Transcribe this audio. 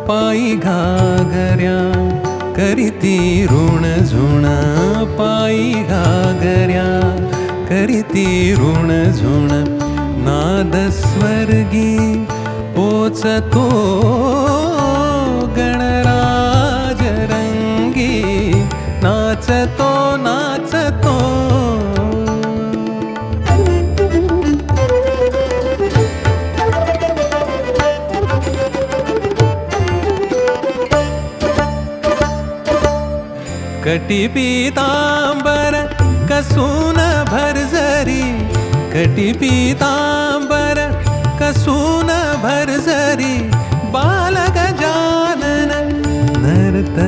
पायी घागऱ्या करीती ऋण झुण पायी घागऱ्या करीती ऋण झुण नाद स्वर्गी पोचतो गणराज रंगी नाचतो नाचतो कटी पीतांबर कसून भरजरी कटी पीतांबर कसून भरजरी